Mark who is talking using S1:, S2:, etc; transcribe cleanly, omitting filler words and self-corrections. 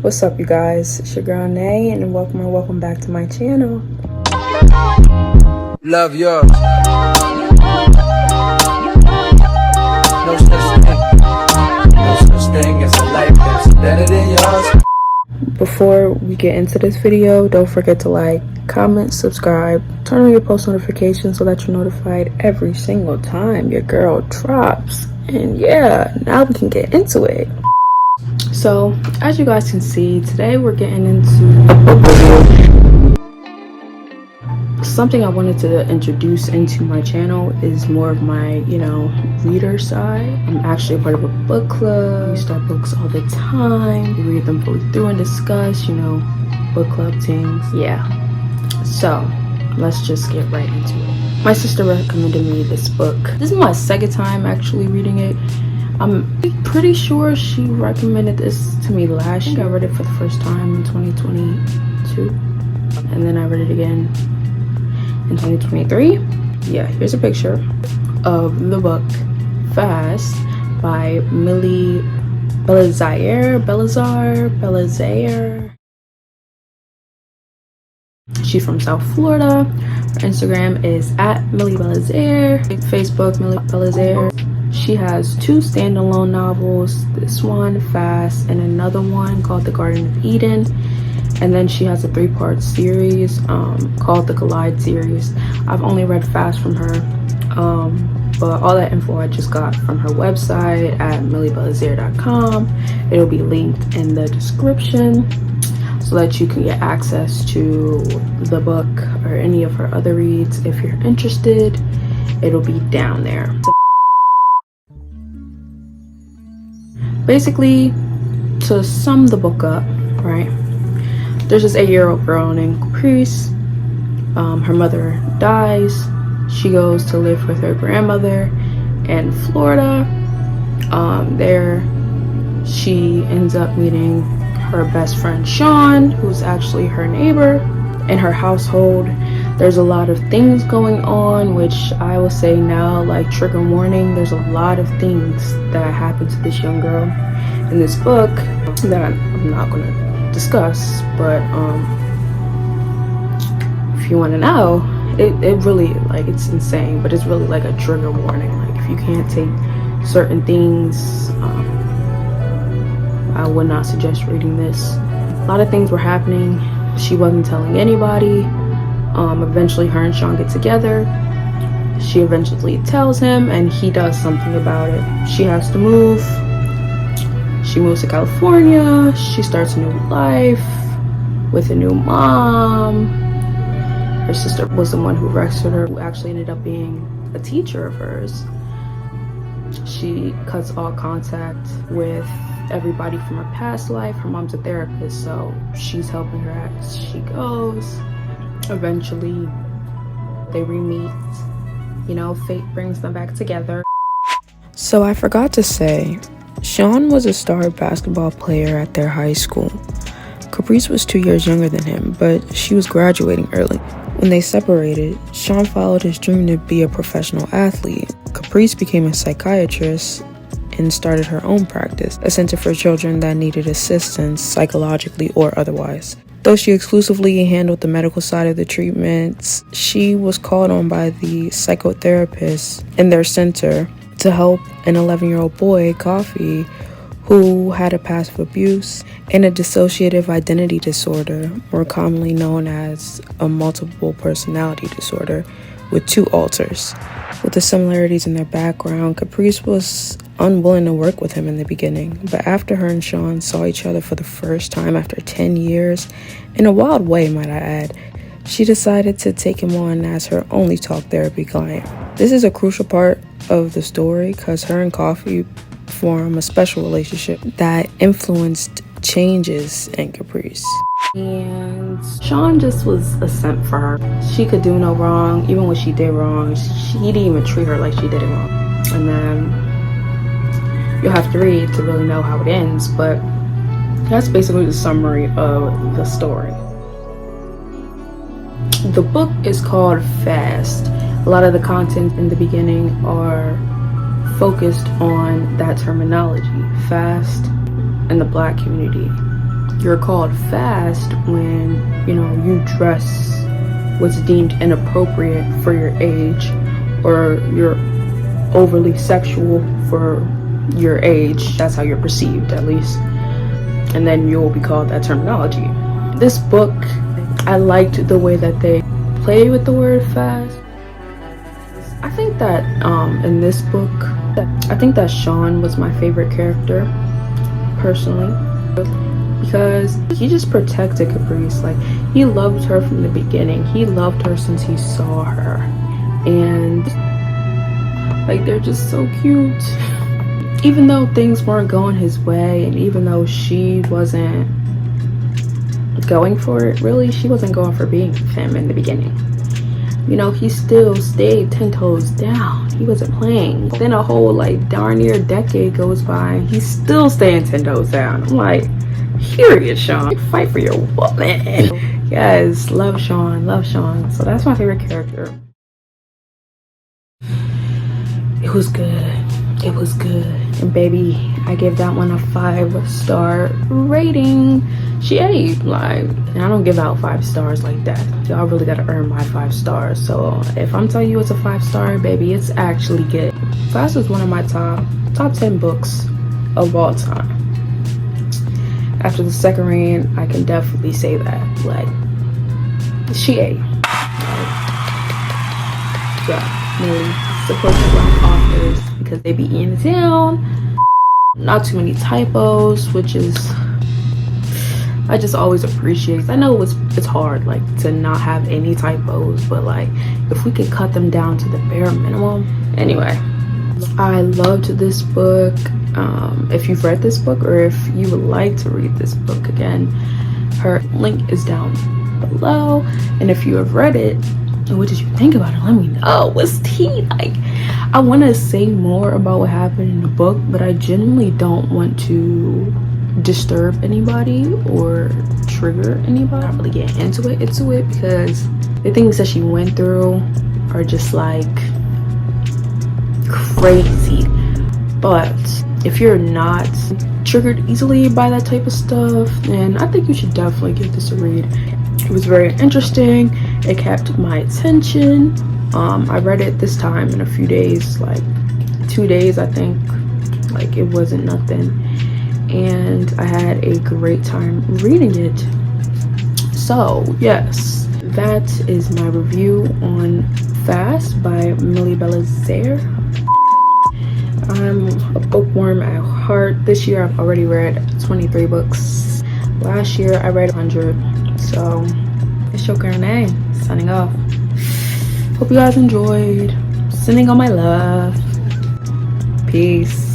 S1: What's up, you guys? It's your girl Naye, and welcome back to my channel.
S2: Love yours. No such thing as a life that's better than yours.
S1: Before we get into this video, don't forget to like, comment, subscribe, turn on your post notifications so that you're notified every single time your girl drops. And yeah, now we can get into it. So, as you guys can see, today we're getting into a book review. Something I wanted to introduce into my channel is more of my, reader side. I'm actually a part of a book club. We start books all the time. We read them fully through and discuss, book club things. Yeah. So, let's just get right into it. My sister recommended me this book. This is my second time actually reading it. I'm pretty sure she recommended this to me last year. I read it for the first time in 2022. And then I read it again in 2023. Yeah, here's a picture of the book Fast by Millie Belizaire. She's from South Florida. Her Instagram is at Millie Belizaire. Facebook, Millie Belizaire. She has two standalone novels, this one, Fast, and another one called The Garden of Eden. And then she has a 3-part series called the Collide series. I've only read Fast from her, but all that info I just got from her website at milliebelizaire.com. It'll be linked in the description so that you can get access to the book or any of her other reads. If you're interested, it'll be down there. Basically, to sum the book up, right? There's this 8-year-old girl named Caprice. Her mother dies. She goes to live with her grandmother in Florida. There, she ends up meeting her best friend Sean, who's actually her neighbor. In her household, there's a lot of things going on, which I will say now, like trigger warning, there's a lot of things that happen to this young girl in this book that I'm not going to discuss, but if you want to know, it really, it's insane, but it's really like a trigger warning. Like, if you can't take certain things, I would not suggest reading this. A lot of things were happening. She wasn't telling anybody. Eventually her and Sean get together. She eventually tells him, and he does something about it. She has to move. She moves to California. She starts a new life with a new mom. Her sister was the one who arrested her, who actually ended up being a teacher of hers. She cuts all contact with everybody from her past life. Her mom's a therapist, so she's helping her as she goes. Eventually, they re-meet. Fate brings them back together. So I forgot to say, Sean was a star basketball player at their high school. Caprice was 2 years younger than him, but she was graduating early. When they separated, Sean followed his dream to be a professional athlete. Caprice became a psychiatrist and started her own practice, a center for children that needed assistance psychologically or otherwise. Though she exclusively handled the medical side of the treatments, she was called on by the psychotherapist in their center to help an 11-year-old boy, Coffee, who had a past of abuse and a dissociative identity disorder, more commonly known as a multiple personality disorder, with 2 alters. With the similarities in their background, Caprice was unwilling to work with him in the beginning, but after her and Sean saw each other for the first time after 10 years, in a wild way, might I add, she decided to take him on as her only talk therapy client. This is a crucial part of the story because her and Coffee form a special relationship that influenced changes in Caprice. And Sean just was a simp for her. She could do no wrong. Even when she did wrong, he didn't even treat her like she did it wrong. And then you'll have to read to really know how it ends, but that's basically the summary of the story. The book is called Fast. A lot of the content in the beginning are focused on that terminology, fast, in the Black community. you're called fast when, you know, you dress what's deemed inappropriate for your age, or you're overly sexual for your age. That's how you're perceived, at least. And then you'll be called that terminology. This book, I liked the way that they play with the word fast. I think that in this book, I think that Sean was my favorite character, personally, because he just protected Caprice. Like, he loved her from the beginning. He loved her since he saw her. And like, they're just so cute. Even though things weren't going his way, and even though she wasn't going for it, really, she wasn't going for being with him in the beginning. You know, he still stayed 10 toes down. He wasn't playing. Then a whole, like, darn near decade goes by, and he's still staying 10 toes down. I'm like, period, Sean. Fight for your woman. Yes, love Sean, love Sean. So that's my favorite character. It was good. It was good. And baby, I gave that one a 5-star rating. She ate, like, and I don't give out 5 stars like that. Y'all really gotta earn my 5 stars. So if I'm telling you it's a 5-star, baby, it's actually good. Fast is one of my top 10 books of all time. After the second read, I can definitely say that. Like, she ate. Yeah, Millie, support the Black authors because they be in town. Not too many typos, which is, I just always appreciate. I know it's hard, like, to not have any typos, but like, if we could cut them down to the bare minimum. Anyway, I loved this book. If you've read this book, or if you would like to read this book again, her link is down below. And if you have read it, what did you think about it? Let me know. What's tea? Like, I want to say more about what happened in the book, but I genuinely don't want to disturb anybody or trigger anybody. I'm not really getting into it because the things that she went through are just like crazy. But if you're not triggered easily by that type of stuff, then I think you should definitely give this a read. It was very interesting. It kept my attention. I read it this time in a few days, like 2 days, I think. Like, it wasn't nothing. And I had a great time reading it. So yes, that is my review on Fast by Millie Belizaire. I'm a bookworm at heart. This year I've already read 23 books. Last year I read 100. So it's your girl Naye, signing off. Hope you guys enjoyed. Sending all my love. Peace.